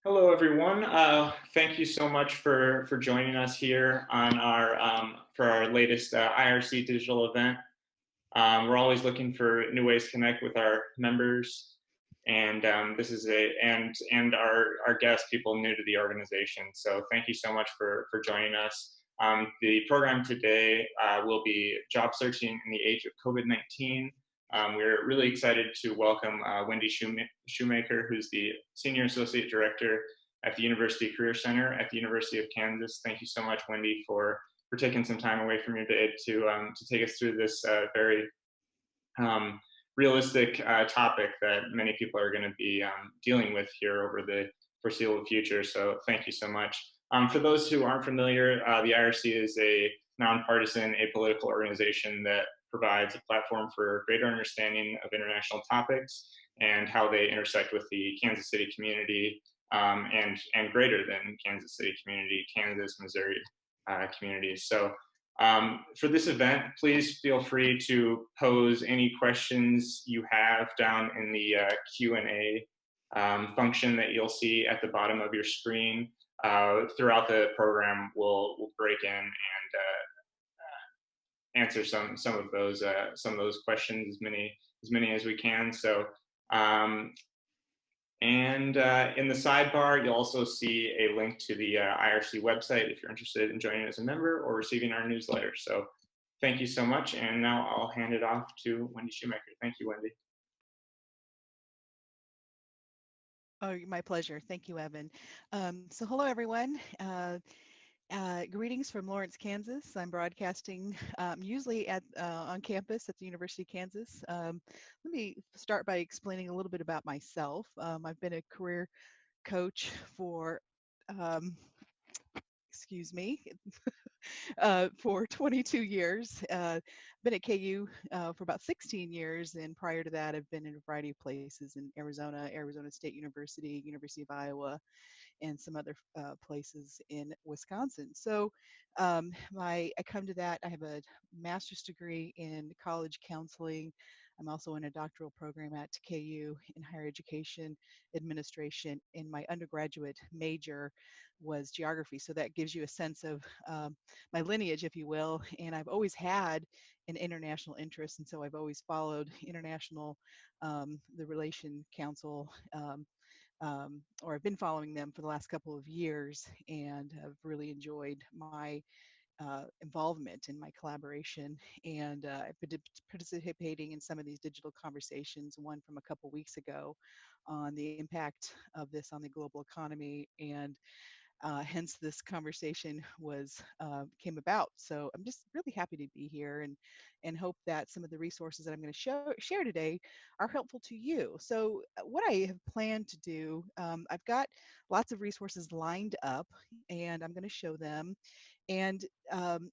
Hello, everyone. Thank you so much for joining us here on our for our latest IRC digital event. We're always looking for new ways to connect with our members, and this is and our guests, people new to the organization. So thank you so much for joining us. The program today will be job searching in the age of COVID-19. We're really excited to welcome Wendy Shoemaker, who's the Senior Associate Director at the University Career Center at the University of Kansas. Thank you so much, Wendy, for taking some time away from your day to take us through this very realistic topic that many people are going to be dealing with here over the foreseeable future. So thank you so much. For those who aren't familiar, the IRC is a nonpartisan, apolitical organization that provides a platform for greater understanding of international topics and how they intersect with the Kansas City community and greater than Kansas City community, Kansas, Missouri communities. So for this event, please feel free to pose any questions you have down in the Q&A function that you'll see at the bottom of your screen. Throughout the program, we'll break in and answer some of those questions, as many as we can. So in the sidebar, you'll also see a link to the IRC website if you're interested in joining as a member or receiving our newsletter. So thank you so much. And now I'll hand it off to Wendy Shoemaker. Thank you, Wendy. Oh, my pleasure. Thank you, Evan. So hello, everyone. Greetings from Lawrence, Kansas. I'm broadcasting usually on campus at the University of Kansas. Let me start by explaining a little bit about myself. I've been a career coach for, excuse me, for 22 years. Been at KU for about 16 years, and prior to that, I've been in a variety of places in Arizona, Arizona State University, University of Iowa, and some other places in Wisconsin. So I come to that. I have a master's degree in college counseling. I'm also in a doctoral program at KU in higher education administration, and my undergraduate major was geography. So that gives you a sense of my lineage, if you will. And I've always had an international interest, and so I've always followed international, the Relation Council, or I've been following them for the last couple of years, and have really enjoyed my involvement in my collaboration. And I've been participating in some of these digital conversations, one from a couple weeks ago on the impact of this on the global economy, and hence this conversation was came about. So I'm just really happy to be here, and hope that some of the resources that I'm going to share today are helpful to you. So what I have planned to do, I've got lots of resources lined up, and I'm going to show them. And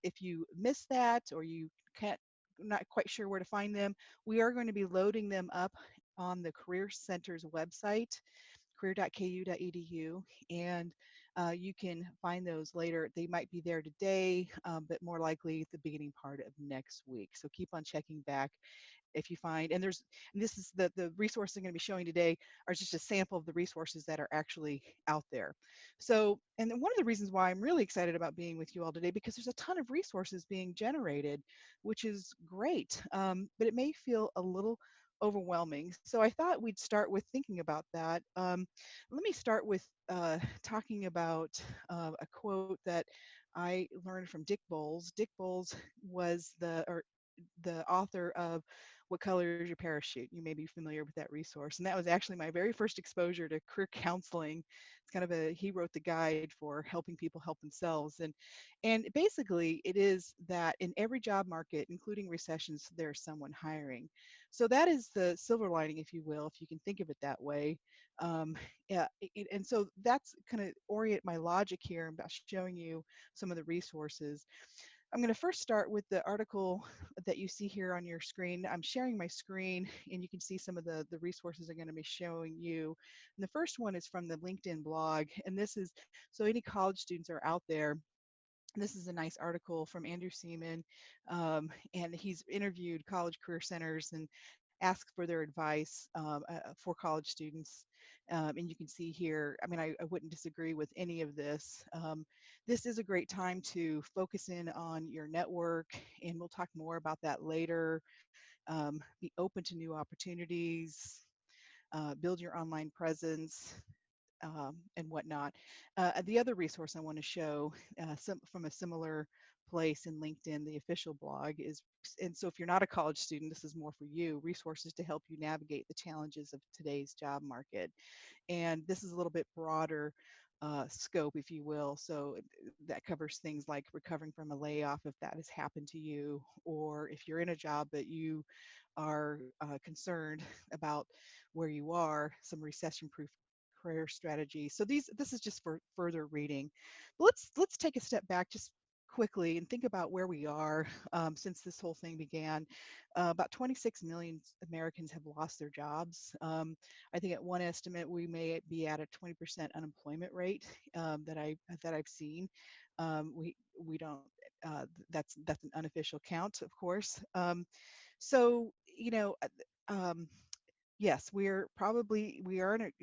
if you miss that, or you can't, not quite sure where to find them, we are going to be loading them up on the Career Center's website, career.ku.edu, and you can find those later. They might be there today, but more likely at the beginning part of next week. So keep on checking back if you find, and this is the resources I'm going to be showing today are just a sample of the resources that are actually out there. So, and then one of the reasons why I'm really excited about being with you all today, because there's a ton of resources being generated, which is great, but it may feel a little overwhelming. So I thought we'd start with thinking about that. Let me start with talking about a quote that I learned from Dick Bowles. Dick Bowles was the author of What Color is Your Parachute? You may be familiar with that resource. And that was actually my very first exposure to career counseling. It's kind of he wrote the guide for helping people help themselves. And basically it is that in every job market, including recessions, there's someone hiring. So that is the silver lining, if you will, if you can think of it that way. Yeah, and so that's kind of orient my logic here about showing you some of the resources. I'm going to first start with the article that you see here on your screen. I'm sharing my screen, and you can see some of the resources I'm going to be showing you. And the first one is from the LinkedIn blog, and this is, so any college students are out there, this is a nice article from Andrew Seaman, and he's interviewed college career centers and ask for their advice for college students. And you can see here, I mean, I wouldn't disagree with any of this. This is a great time to focus in on your network, and we'll talk more about that later. Be open to new opportunities, build your online presence, and whatnot. The other resource I want to show from a similar place in LinkedIn, the official blog is, and so if you're not a college student, this is more for you, resources to help you navigate the challenges of today's job market. And this is a little bit broader scope, if you will. So that covers things like recovering from a layoff, if that has happened to you, or if you're in a job but you are concerned about where you are, some recession-proof career strategies. So this is just for further reading. But let's take a step back just quickly and think about where we are since this whole thing began. About 26 million Americans have lost their jobs. I think at one estimate we may be at a 20% unemployment rate that I've seen. We don't. That's an unofficial count, of course. So you know, yes,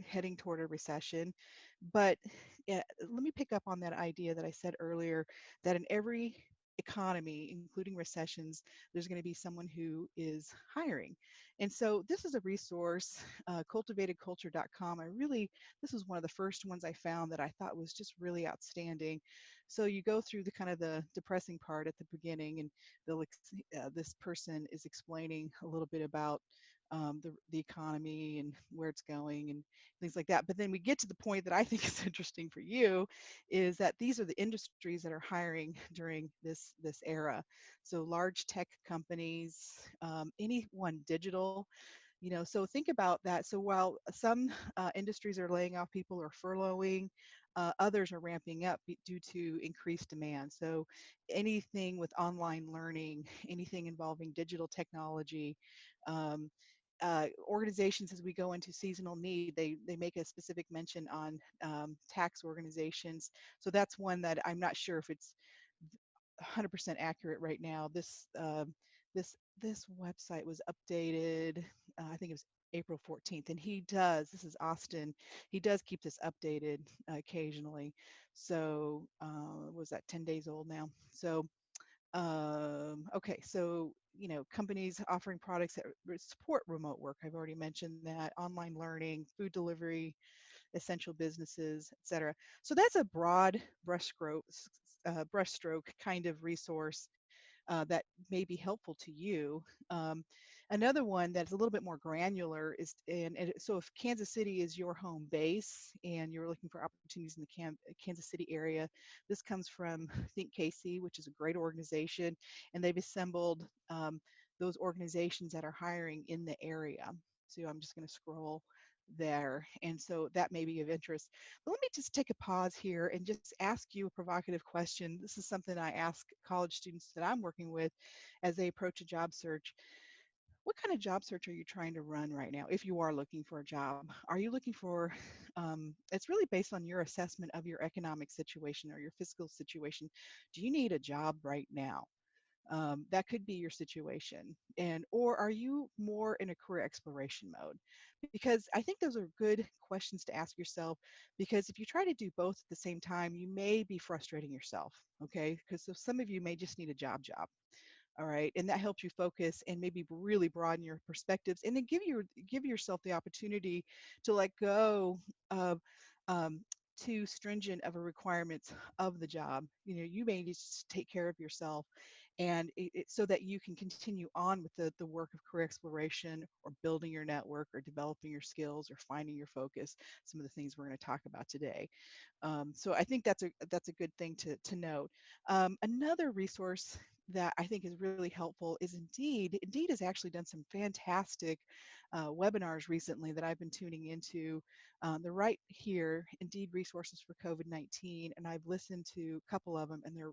heading toward a recession, but let me pick up on that idea that I said earlier, that in every economy, including recessions, there's going to be someone who is hiring. And so this is a resource, cultivatedculture.com. This was one of the first ones I found that I thought was just really outstanding. So you go through the kind of the depressing part at the beginning, and this person is explaining a little bit about the economy and where it's going and things like that. But then we get to the point that I think is interesting for you, is that these are the industries that are hiring during this era. So large tech companies, anyone digital, so think about that. So while some industries are laying off people or furloughing, others are ramping up due to increased demand. So anything with online learning, anything involving digital technology, um, organizations, as we go into seasonal need, they make a specific mention on tax organizations. So that's one that I'm not sure if it's 100% accurate right now. This website was updated. I think it was April 14th, and this is Austin. He does keep this updated occasionally. So was that 10 days old now? So okay, so companies offering products that support remote work. I've already mentioned that. Online learning, food delivery, essential businesses, etc. So that's a broad brushstroke kind of resource that may be helpful to you. Um, Another one that's a little bit more granular is, so if Kansas City is your home base and you're looking for opportunities in the Kansas City area, this comes from Think KC, which is a great organization, and they've assembled those organizations that are hiring in the area. So I'm just going to scroll there. And so that may be of interest. But let me just take a pause here and just ask you a provocative question. This is something I ask college students that I'm working with as they approach a job search. What kind of job search are you trying to run right now if you are looking for a job? Are you looking for, it's really based on your assessment of your economic situation or your fiscal situation. Do you need a job right now? That could be your situation. Or are you more in a career exploration mode? Because I think those are good questions to ask yourself, because if you try to do both at the same time, you may be frustrating yourself. Okay, because so some of you may just need a job. All right, and that helps you focus and maybe really broaden your perspectives, and then give yourself the opportunity to let go of um, too stringent of a requirements of the job. You may just take care of yourself, and so that you can continue on with the work of career exploration, or building your network, or developing your skills, or finding your focus. Some of the things we're going to talk about today. So I think that's a good thing to note. Another resource that I think is really helpful is Indeed. Indeed has actually done some fantastic webinars recently that I've been tuning into. They're right here, Indeed resources for COVID-19, and I've listened to a couple of them, and they're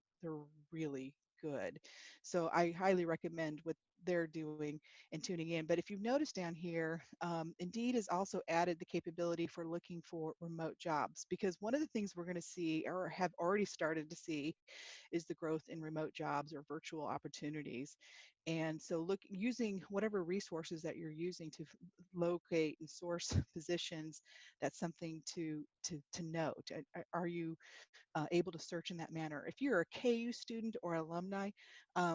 really good. So I highly recommend what they're doing and tuning in. But if you've noticed down here, Indeed has also added the capability for looking for remote jobs, because one of the things we're going to see or have already started to see is the growth in remote jobs or virtual opportunities. And so look, using whatever resources that you're using to locate and source positions, that's something to note. Are you able to search in that manner? If you're a KU student or alumni,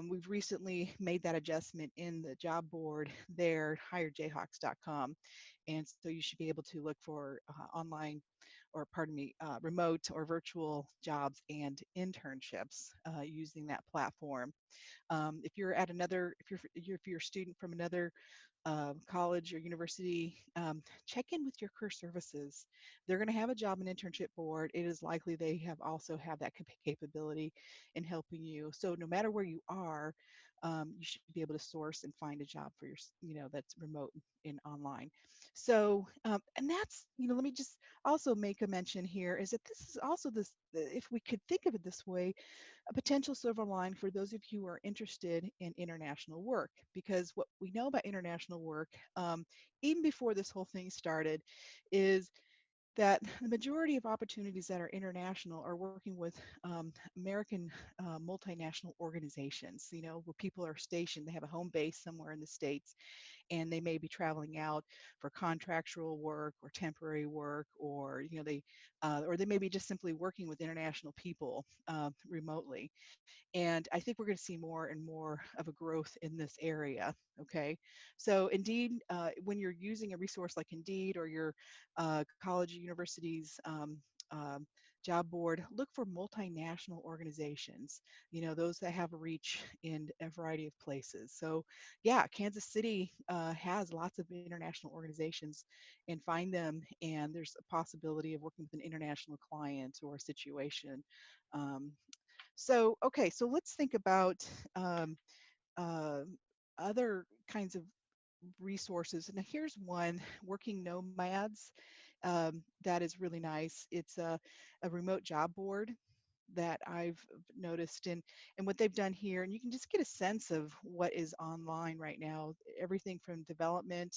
we've recently made that adjustment in the job board there, hirejayhawks.com. And so you should be able to look for online, or pardon me, remote or virtual jobs and internships using that platform. If you're at another, if you're a student from another college or university, check in with your career services. They're going to have a job and internship board. It is likely they have also have that capability in helping you. So no matter where you are, you should be able to source and find a job for your, that's remote and online. So, and that's, let me just also make a mention here is that this is also this, if we could think of it this way, a potential silver line for those of you who are interested in international work. Because what we know about international work, even before this whole thing started, is that the majority of opportunities that are international are working with American multinational organizations, where people are stationed. They have a home base somewhere in the States, and they may be traveling out for contractual work or temporary work, or or they may be just simply working with international people remotely. And I think we're going to see more and more of a growth in this area. Okay. So Indeed, when you're using a resource like Indeed or your college or university's job board, look for multinational organizations, those that have a reach in a variety of places. So yeah, Kansas City has lots of international organizations, and find them, and there's a possibility of working with an international client or a situation. Um, so, okay, so let's think about um, uh, other kinds of resources. Now, here's one, Working Nomads, that is really nice. It's a remote job board that I've noticed, and what they've done here, and you can just get a sense of what is online right now. Everything from development,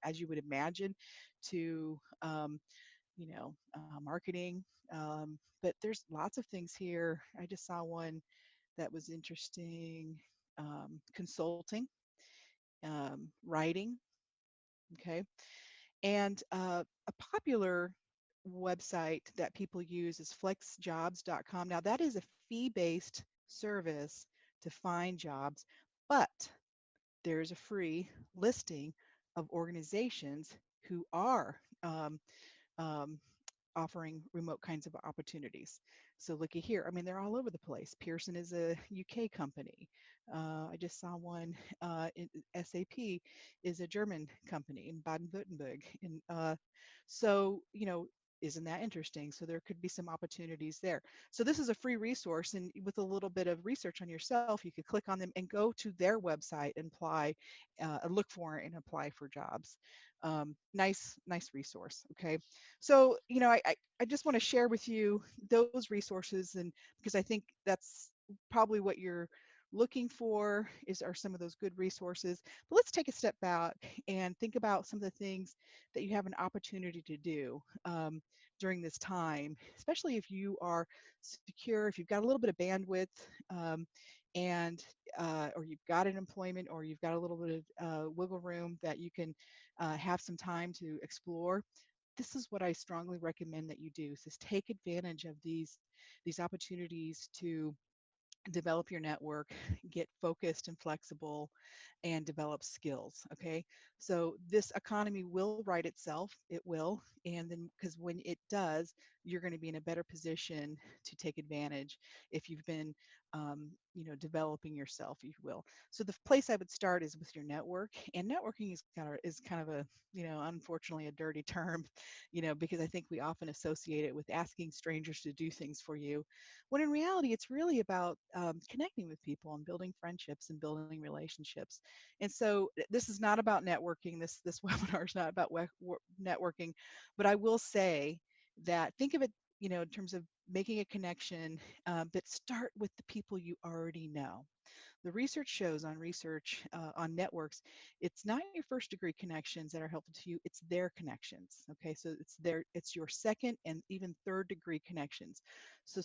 as you would imagine, to marketing. But there's lots of things here. I just saw one that was interesting. Consulting, writing, okay, and a popular website that people use is flexjobs.com. Now that is a fee-based service to find jobs, but there's a free listing of organizations who are um, offering remote kinds of opportunities. So looky here. I mean, they're all over the place. Pearson is a UK company. I just saw one. SAP is a German company in Baden-Württemberg. And so, isn't that interesting? So there could be some opportunities there. So this is a free resource, and with a little bit of research on yourself, you could click on them and go to their website and apply, look for and apply for jobs. Nice resource. Okay. So, I just want to share with you those resources, and because I think that's probably what you're looking for are some of those good resources. But let's take a step back and think about some of the things that you have an opportunity to do during this time, especially if you are secure, if you've got a little bit of bandwidth, um, and or you've got an employment, or you've got a little bit of wiggle room that you can have some time to explore. This is what I strongly recommend that you do, is take advantage of these opportunities to develop your network, get focused and flexible, and develop skills. Okay. So this economy will right itself. It will. And then, because when it does, you're going to be in a better position to take advantage if you've been, developing yourself, if you will. So the place I would start is with your network. And networking is kind of a, unfortunately a dirty term, because I think we often associate it with asking strangers to do things for you, when in reality, it's really about connecting with people and building friendships and building relationships. And so this is not about networking. This webinar is not about networking, but I will say that think of it, in terms of making a connection, but start with the people you already know. the research shows on research on networks, it's not your first degree connections that are helpful to you, it's their connections. Okay, so it's your second and even third degree connections. So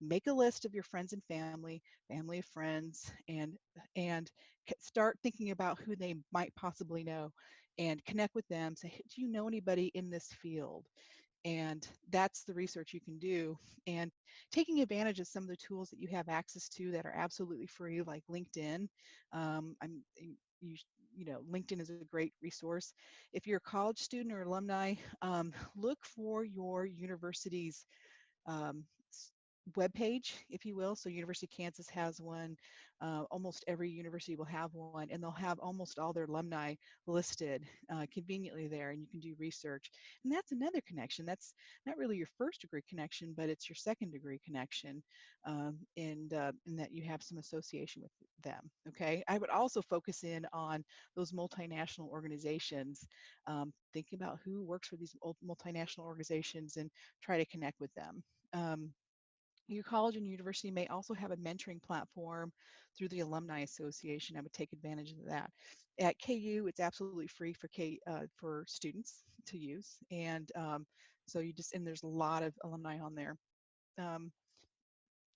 make a list of your friends and family of friends, and start thinking about who they might possibly know, and connect with them. Say, "Hey, do you know anybody in this field?" And that's the research you can do. And taking advantage of some of the tools that you have access to that are absolutely free, like LinkedIn. I'm you you know, LinkedIn is a great resource. If you're a college student or alumni, look for your university's um, web page, if you will. So University of Kansas has one. Almost every university will have one, and they'll have almost all their alumni listed conveniently there, and you can do research. And that's another connection. That's not really your first degree connection, but it's your second degree connection, in that you have some association with them. Okay. I would also focus in on those multinational organizations, thinking about who works for these multinational organizations and try to connect with them. Um, your college and university may also have a mentoring platform through the Alumni Association. I would take advantage of that. At KU, it's absolutely free for students to use, and so and there's a lot of alumni on there. Um,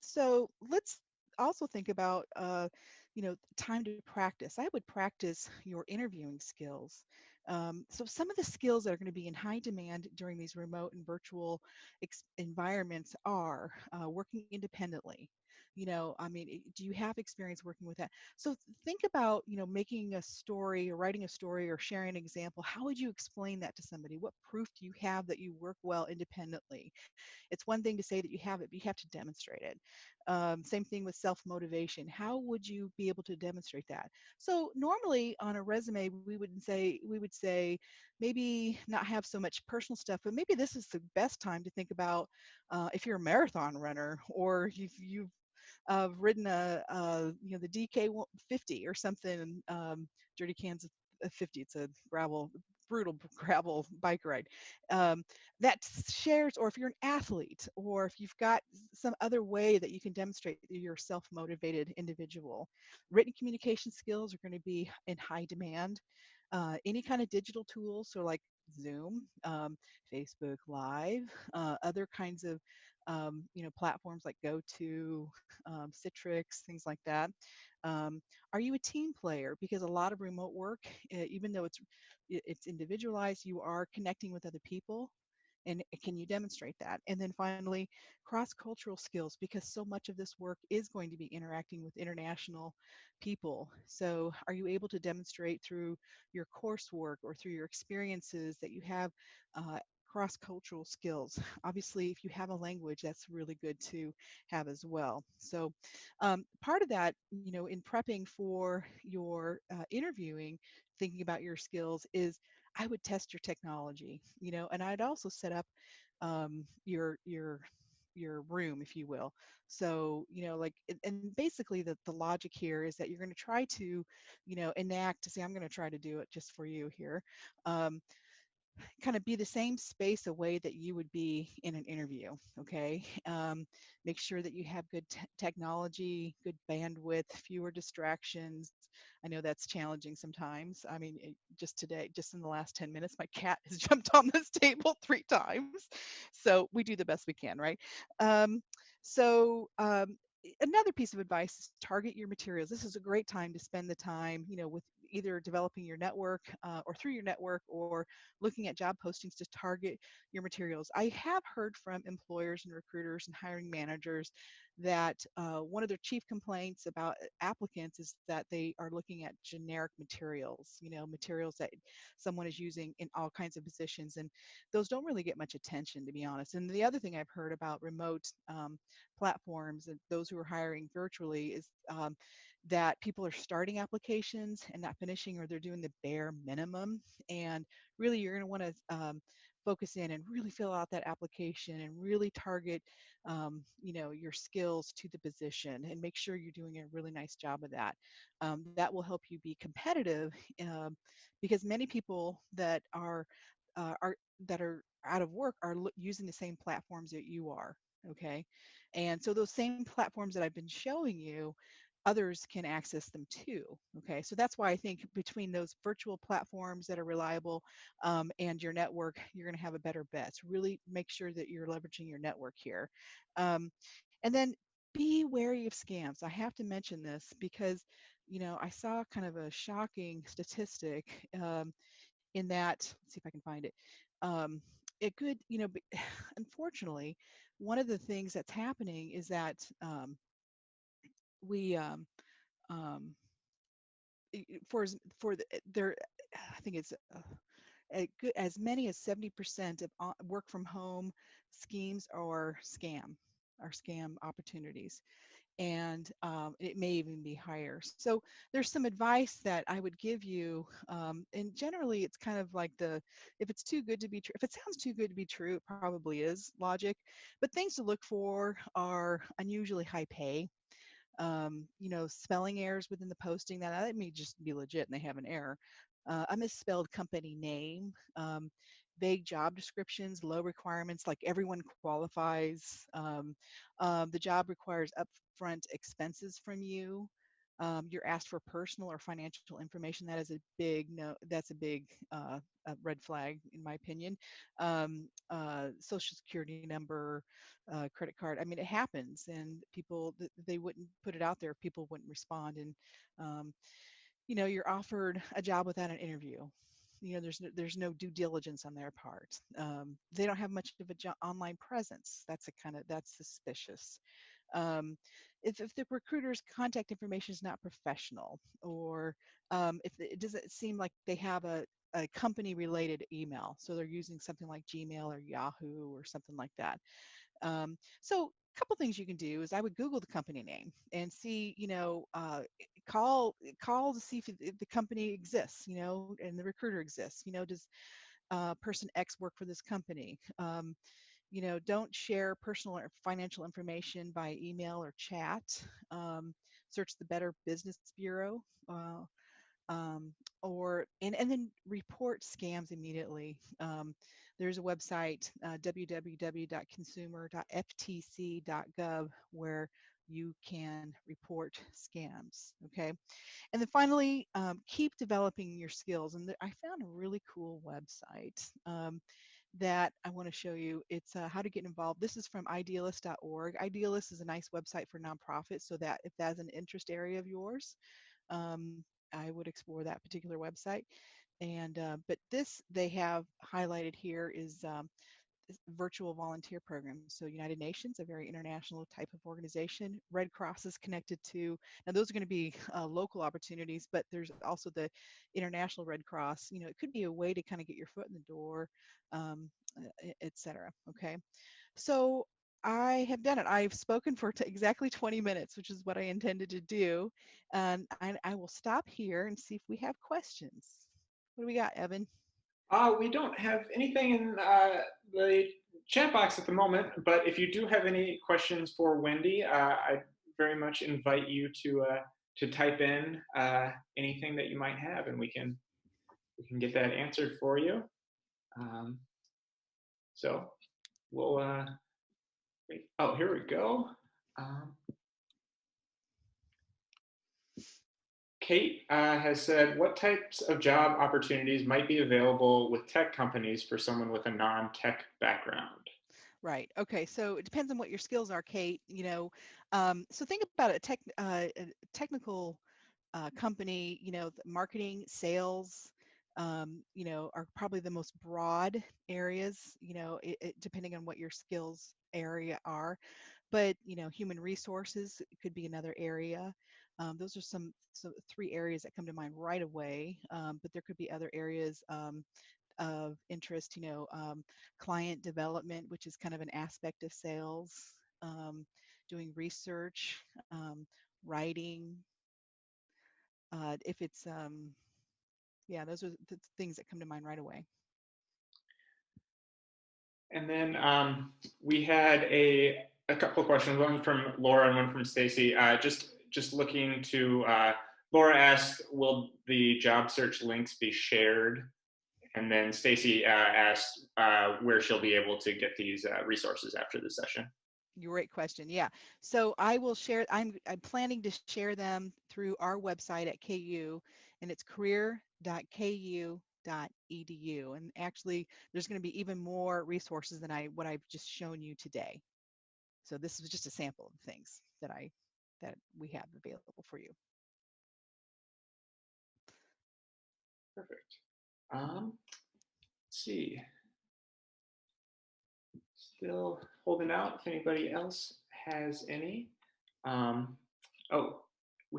so let's also think about time to practice. I would practice your interviewing skills. So some of the skills that are going to be in high demand during these remote and virtual environments are working independently. I mean, do you have experience working with that? So think about, making a story or writing a story or sharing an example. How would you explain that to somebody? What proof do you have that you work well independently? It's one thing to say that you have it, but you have to demonstrate it. Same thing with self-motivation. How would you be able to demonstrate that? So normally on a resume, we would say maybe not have so much personal stuff, but maybe this is the best time to think about if you're a marathon runner, or you've ridden the DK 50 or something, Dirty Kansas 50. It's a brutal gravel bike ride. Um, that shares, or if you're an athlete, or if you've got some other way that you can demonstrate that you're a self-motivated individual. Written communication skills are going to be in high demand. Any kind of digital tools, so like Zoom, Facebook Live, other kinds of platforms like GoTo, Citrix, things like that. Um, are you a team player? Because a lot of remote work, even though it's individualized, you are connecting with other people. And can you demonstrate that? And then finally, cross-cultural skills, because so much of this work is going to be interacting with international people. So are you able to demonstrate through your coursework or through your experiences that you have uh, cross-cultural skills? Obviously, if you have a language, that's really good to have as well. So part of that, in prepping for your interviewing, thinking about your skills is I would test your technology, and I'd also set up your room, if you will. So, like, and basically the logic here is that you're going to try to, enact to say, I'm going to try to do it just for you here. Um, Kind of be the same space away that you would be in an interview. Okay. Make sure that you have good technology, good bandwidth, fewer distractions. I know that's challenging sometimes. I mean, just today, just in the last 10 minutes, my cat has jumped on this table 3 times. So we do the best we can, right? Um, so another piece of advice is target your materials. This is a great time to spend the time, with either developing your network or through your network, or looking at job postings to target your materials. I have heard from employers and recruiters and hiring managers that one of their chief complaints about applicants is that they are looking at generic materials, materials that someone is using in all kinds of positions. And those don't really get much attention, to be honest. And the other thing I've heard about remote platforms and those who are hiring virtually is that people are starting applications and not finishing, or they're doing the bare minimum. And really, you're going to want to focus in and really fill out that application and really target, your skills to the position, and make sure you're doing a really nice job of that. That will help you be competitive, because many people are that are out of work are using the same platforms that you are. Okay, and so those same platforms that I've been showing you, others can access them too. Okay, so that's why I think between those virtual platforms that are reliable and your network, you're going to have a better bet. So really make sure that you're leveraging your network here. Um, and then be wary of scams. I have to mention this because, I saw kind of a shocking statistic in that, let's see if I can find it. It could, unfortunately, one of the things that's happening is that we um, for there, I think it's as many as 70% of work from home schemes are scam opportunities, and it may even be higher. So there's some advice that I would give you, and generally it's kind of like if it's too good to be true, if it sounds too good to be true, it probably is logic. But things to look for are unusually high pay, spelling errors within the posting. That may just be legit and they have an error. A misspelled company name, vague job descriptions, low requirements, like everyone qualifies. The job requires upfront expenses from you. You're asked for personal or financial information. That is a big no. That's a big red flag, in my opinion. Social security number, credit card. I mean, it happens, and people they wouldn't put it out there if people wouldn't respond. And um, you're offered a job without an interview. There's no due diligence on their part. They don't have much of a online presence. That's suspicious. Um, if the recruiter's contact information is not professional, or if it doesn't seem like they have a company related email, so they're using something like Gmail or Yahoo or something like that. So a couple things you can do is I would Google the company name and see, call to see if the company exists, and the recruiter exists. Does person X work for this company? Don't share personal or financial information by email or chat. Search the Better Business Bureau. Um, and then report scams immediately. There's a website, www.consumer.ftc.gov, where you can report scams. Okay, and then finally, keep developing your skills. And I found a really cool website that I want to show you. It's how to get involved. This is from idealist.org. Idealist is a nice website for nonprofits, so that if that's an interest area of yours, um, I would explore that particular website. And but this they have highlighted here is virtual volunteer programs. So United Nations, a very international type of organization. Red Cross is connected to, now those are going to be local opportunities, but there's also the International Red Cross. It could be a way to kind of get your foot in the door, etc. Okay. So I have done it. I've spoken for exactly 20 minutes, which is what I intended to do. And I will stop here and see if we have questions. What do we got, Evan? We don't have anything in the chat box at the moment, but if you do have any questions for Wendy, I very much invite you to type in anything that you might have, and we can get that answered for you. Um, so we'll wait. Oh, here we go. Um, Kate has said, what types of job opportunities might be available with tech companies for someone with a non-tech background? Right. Okay. So it depends on what your skills are, Kate. So think about a technical company. Marketing, sales, are probably the most broad areas. Depending on what your skills area are. But human resources could be another area. Those are so three areas that come to mind right away. But there could be other areas of interest. Client development, which is kind of an aspect of sales. Doing research, writing. If it's yeah, those are the things that come to mind right away. And then we had a couple of questions, one from Laura and one from Stacy. Just looking to Laura asked, will the job search links be shared? And then Stacy asked where she'll be able to get these resources after the session. Great question. Yeah. So I will share, I'm planning to share them through our website at KU, and it's career.ku.edu. And actually, there's going to be even more resources than what I've just shown you today. So this was just a sample of things that we have available for you. Perfect. Let's see. Still holding out if anybody else has any. Um, oh,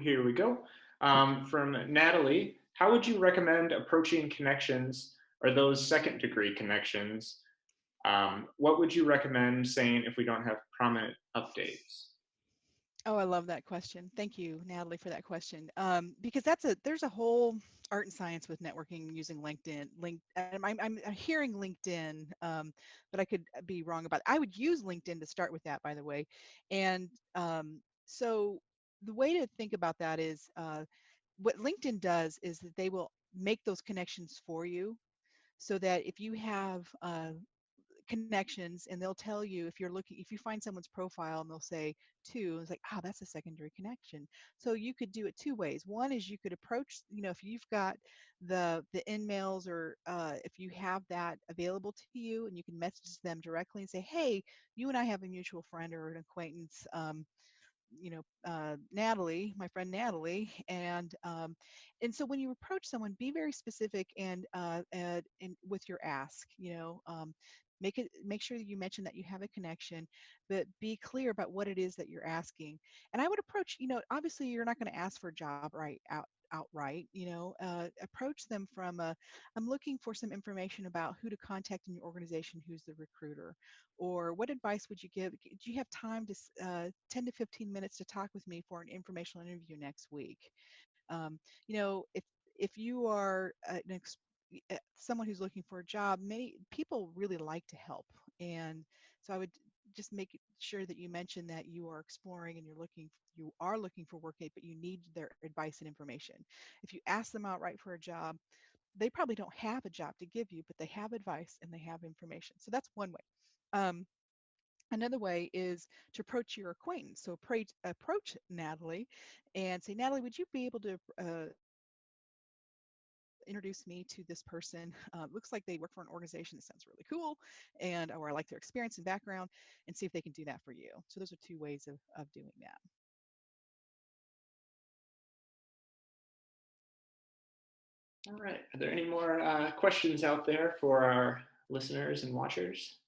here we go. From Natalie, how would you recommend approaching connections or those second degree connections? What would you recommend saying if we don't have prominent updates? Oh, I love that question. Thank you, Natalie, for that question. Because there's a whole art and science with networking using LinkedIn. I'm hearing LinkedIn, but I could be wrong about it. I would use LinkedIn to start with that, by the way. And so the way to think about that is what LinkedIn does is that they will make those connections for you so that if you have connections and they'll tell you if you find someone's profile and they'll say two, it's like, oh, that's a secondary connection. So you could do it two ways. One is you could approach, if you've got the in-mails or if you have that available to you, and you can message them directly and say, hey, you and I have a mutual friend or an acquaintance, Natalie, my friend Natalie, and so when you approach someone, be very specific and with your ask. Make sure that you mention that you have a connection, but be clear about what it is that you're asking. And I would approach, obviously you're not going to ask for a job outright. Approach them from I'm looking for some information about who to contact in your organization, who's the recruiter, or what advice would you give? Do you have time to 10 to 15 minutes to talk with me for an informational interview next week? If you are someone who's looking for a job, many people really like to help, and so I would just make sure that you mention that you are exploring and you are looking for work, but you need their advice and information. If you ask them outright for a job, they probably don't have a job to give you, but they have advice and they have information. So that's one way. Um, Another way is to approach your acquaintance. So approach Natalie and say, Natalie, would you be able to introduce me to this person? Looks like they work for an organization that sounds really cool, or I like their experience and background, and see if they can do that for you. So those are two ways of doing that. All right. Are there any more questions out there for our listeners and watchers?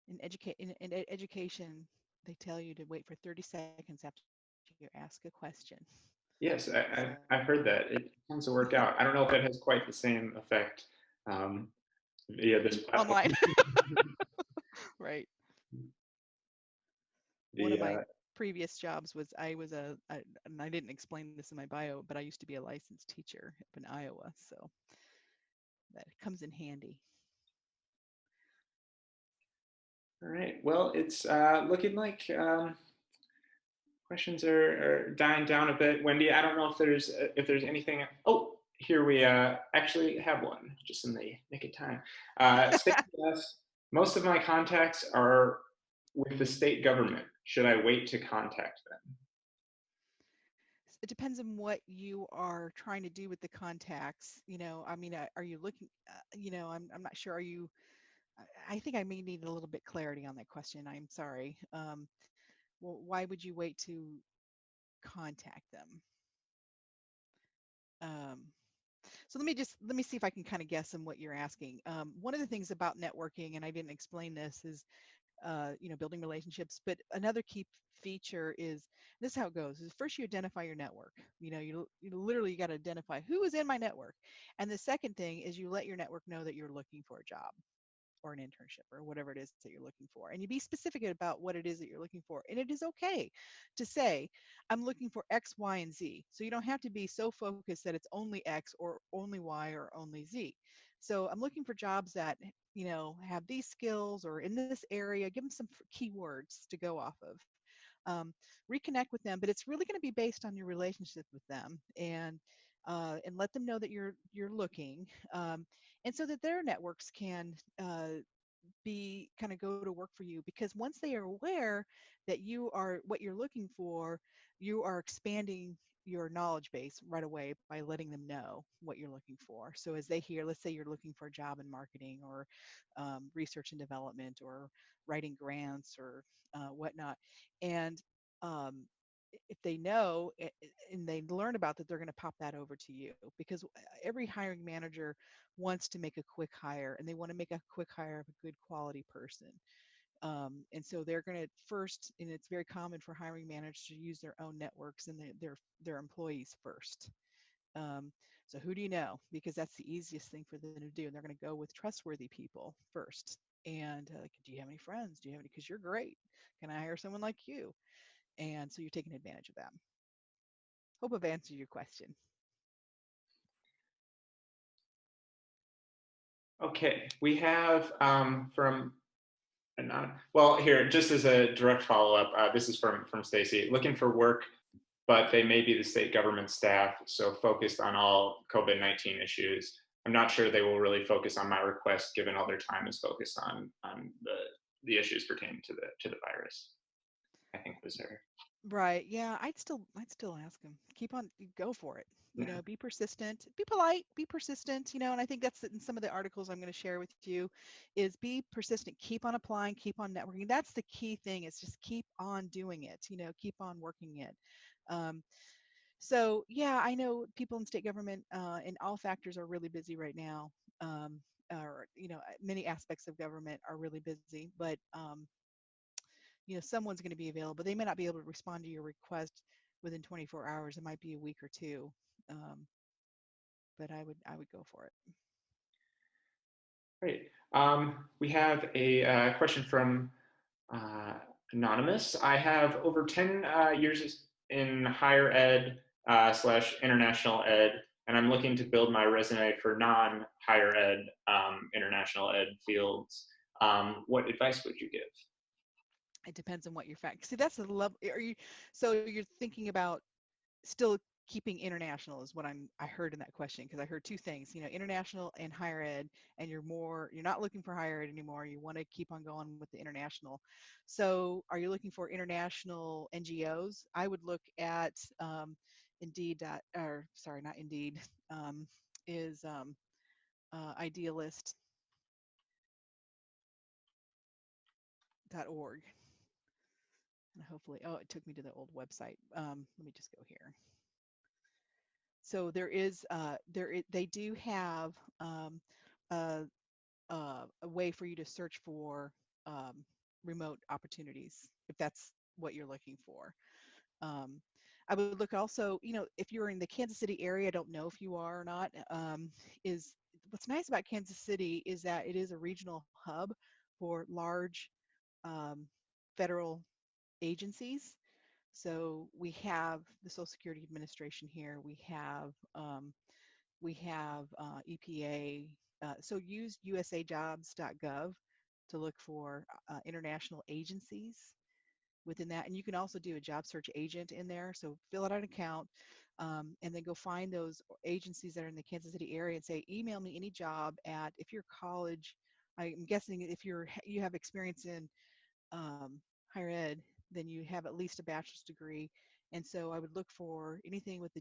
In education, they tell you to wait for 30 seconds after you ask a question. Yes, So I've heard that. It tends to work out. I don't know if it has quite the same effect um, via this platform. online, right? One of The my previous jobs was and I didn't explain this in my bio, but I used to be a licensed teacher up in Iowa, so that comes in handy. All right. Well, it's looking like questions are dying down a bit. Wendy, I don't know if there's anything. Oh, here we actually have one just in the nick of time. State US, most of my contacts are with the state government. Should I wait to contact them? It depends on what you are trying to do with the contacts. I mean, are you looking? I'm not sure. Are you? I think I may need a little bit clarity on that question. I'm sorry. Well, why would you wait to contact them? Um, so let me see if I can kind of guess on what you're asking. One of the things about networking, and I didn't explain this, is building relationships. But another key feature is this: is how it goes. Is first you identify your network. You literally got to identify who is in my network, and the second thing is you let your network know that you're looking for a job or an internship or whatever it is that you're looking for. And you be specific about what it is that you're looking for. And it is okay to say, I'm looking for X, Y, and Z. So you don't have to be so focused that it's only X or only Y or only Z. So I'm looking for jobs that, have these skills or in this area. Give them some keywords to go off of. um, reconnect with them, but it's really going to be based on your relationship with them, and let them know that you're looking, and so that their networks can be kind of go to work for you, because once they are aware that you are what you're looking for, you are expanding your knowledge base right away by letting them know what you're looking for. So as they hear, let's say you're looking for a job in marketing, or research and development, or writing grants, or whatnot, and um, if they know and they learn about that, they're going to pop that over to you, because every hiring manager wants to make a quick hire, and they want to make a quick hire of a good quality person. And so they're going to first, and it's very common for hiring managers to use their own networks and their employees first. Um, so who do you know? Because that's the easiest thing for them to do, and they're going to go with trustworthy people first. And like, do you have any friends? Do you have any? Because you're great. Can I hire someone like you? And so you're taking advantage of that. Hope I've answered your question. Okay, we have from well, here, just as a direct follow-up, this is from Stacy. Looking for work, but they may be the state government staff, so focused on all COVID-19 issues. I'm not sure they will really focus on my request, given all their time is focused on the issues pertaining to the virus. I think was her. Right. Yeah, I'd still ask them. Keep on, go for it. Yeah. Be persistent, be polite, be persistent, and I think that's in some of the articles I'm going to share with you, is be persistent, keep on applying, keep on networking. That's the key thing, is just keep on doing it, keep on working it. Um, so yeah, I know people in state government and all factors are really busy right now. Or, many aspects of government are really busy, but someone's going to be available. They may not be able to respond to your request within 24 hours. It might be a week or two, um, but I would go for it. Great. We have a question from uh, Anonymous. I have over 10 years in higher ed slash international ed, and I'm looking to build my resume for non-higher ed international ed fields. What advice would you give? It depends on what your fact. See, that's the level. Are you? So you're thinking about still keeping international is what I heard in that question, because I heard two things, international and higher ed, and you're not looking for higher ed anymore. You want to keep on going with the international. So are you looking for international NGOs? I would look at Indeed or sorry, not Indeed, is idealist.org. And hopefully, oh, it took me to the old website. Let me just go here. So they do have a, a way for you to search for um, remote opportunities, if that's what you're looking for. Um, I would look also, if you're in the Kansas City area, I don't know if you are or not, is what's nice about Kansas City is that it is a regional hub for large um, federal agencies. So we have the Social Security Administration here. We have EPA. So use usajobs.gov to look for international agencies within that. And you can also do a job search agent in there. So fill out an account, and then go find those agencies that are in the Kansas City area and say, email me any job at, if your college, I'm guessing if you have experience in higher ed, then you have at least a bachelor's degree. And so I would look for anything with the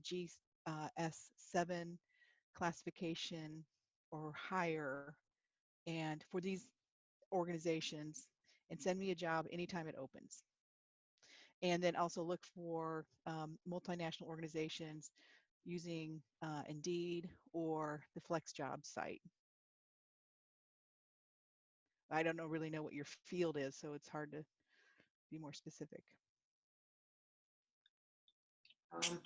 GS7 classification or higher, and for these organizations, and send me a job anytime it opens. And then also look for multinational organizations using Indeed or the FlexJobs site. I don't really know what your field is, so it's hard to be more specific. Um,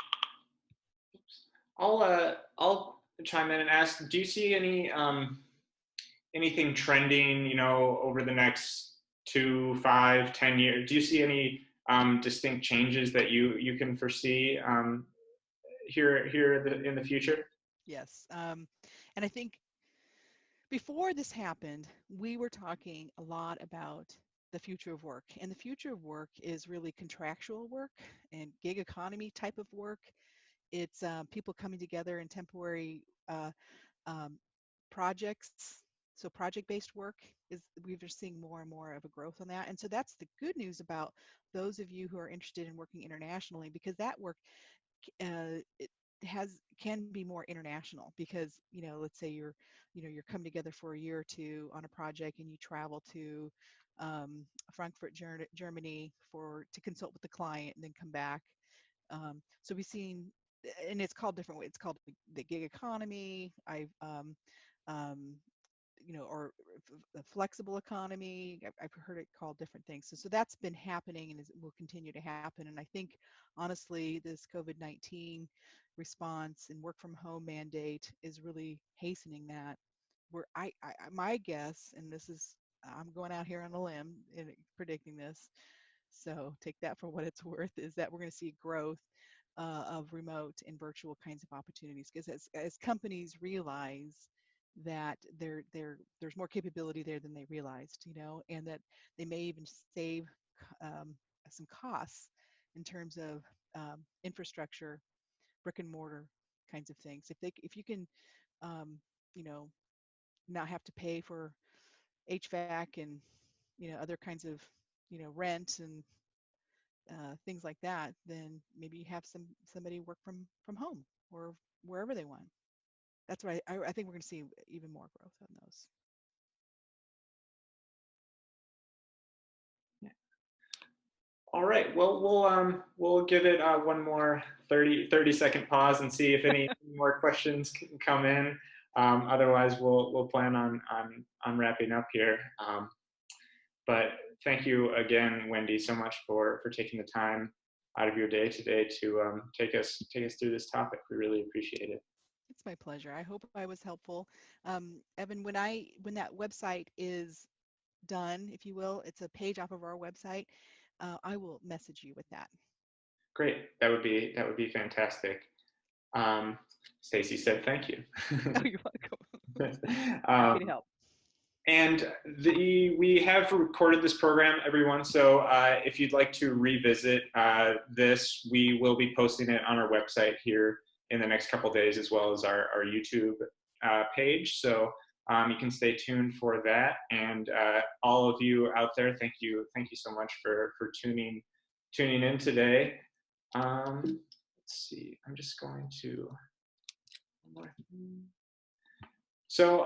I'll chime in and ask. Do you see anything trending? Over the next 2, 5, 10 years. Do you see any distinct changes that you can foresee here in the future? Yes. And I think before this happened, we were talking a lot about the future of work. And the future of work is really contractual work and gig economy type of work. It's people coming together in temporary um, projects. So project-based work is we're just seeing more and more of a growth on that. And so that's the good news about those of you who are interested in working internationally, because that work it has can be more international because let's say you're coming together for a year or two on a project and you travel to Frankfurt, Germany for to consult with the client and then come back. So we've seen, and it's called different ways. It's called the gig economy. Um, or the flexible economy. I've heard it called different things. So that's been happening and will continue to happen. And I think, honestly, this COVID-19 response and work from home mandate is really hastening that. Where my guess, and this is, I'm going out here on a limb in predicting this, so take that for what it's worth, is that we're going to see growth of remote and virtual kinds of opportunities because as companies realize that there's more capability there than they realized, and that they may even save um, some costs in terms of infrastructure, brick and mortar kinds of things. If you can, um, you know, not have to pay for HVAC and other kinds of rent and things like that, then maybe you have somebody work from home or wherever they want. That's why I think we're going to see even more growth on those. All right. Well, we'll give it one more 30-second pause and see if any more questions can come in. Otherwise, we'll plan on wrapping up here. But thank you again, Wendy, so much for taking the time out of your day today to take us through this topic. We really appreciate it. It's my pleasure. I hope I was helpful. Evan, when that website is done, if you will, it's a page off of our website. I will message you with that. Great. That would be fantastic. Stacy said thank you. Oh, you're welcome. Happy to um, help. and we have recorded this program, everyone. So if you'd like to revisit this, we will be posting it on our website here in the next couple of days, as well as our YouTube page. So you can stay tuned for that. And all of you out there, thank you so much for tuning in today. Let's see. I'm just going to. So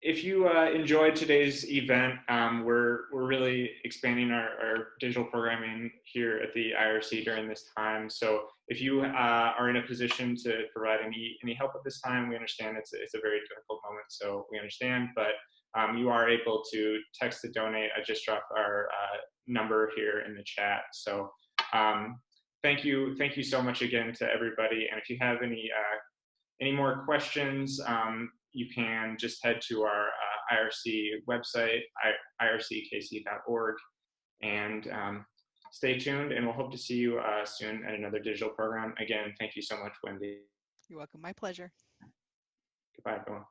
if you enjoyed today's event, we're really expanding our digital programming here at the IRC during this time. So if you are in a position to provide any help at this time, we understand it's a very difficult moment. So we understand, but you are able to text to donate. I just dropped our number here in the chat. So thank you so much again to everybody. And if you have any more questions, you can just head to our IRC website, irckc.org, and stay tuned, and we'll hope to see you soon at another digital program. Again, thank you so much, Wendy. You're welcome. My pleasure. Goodbye, everyone.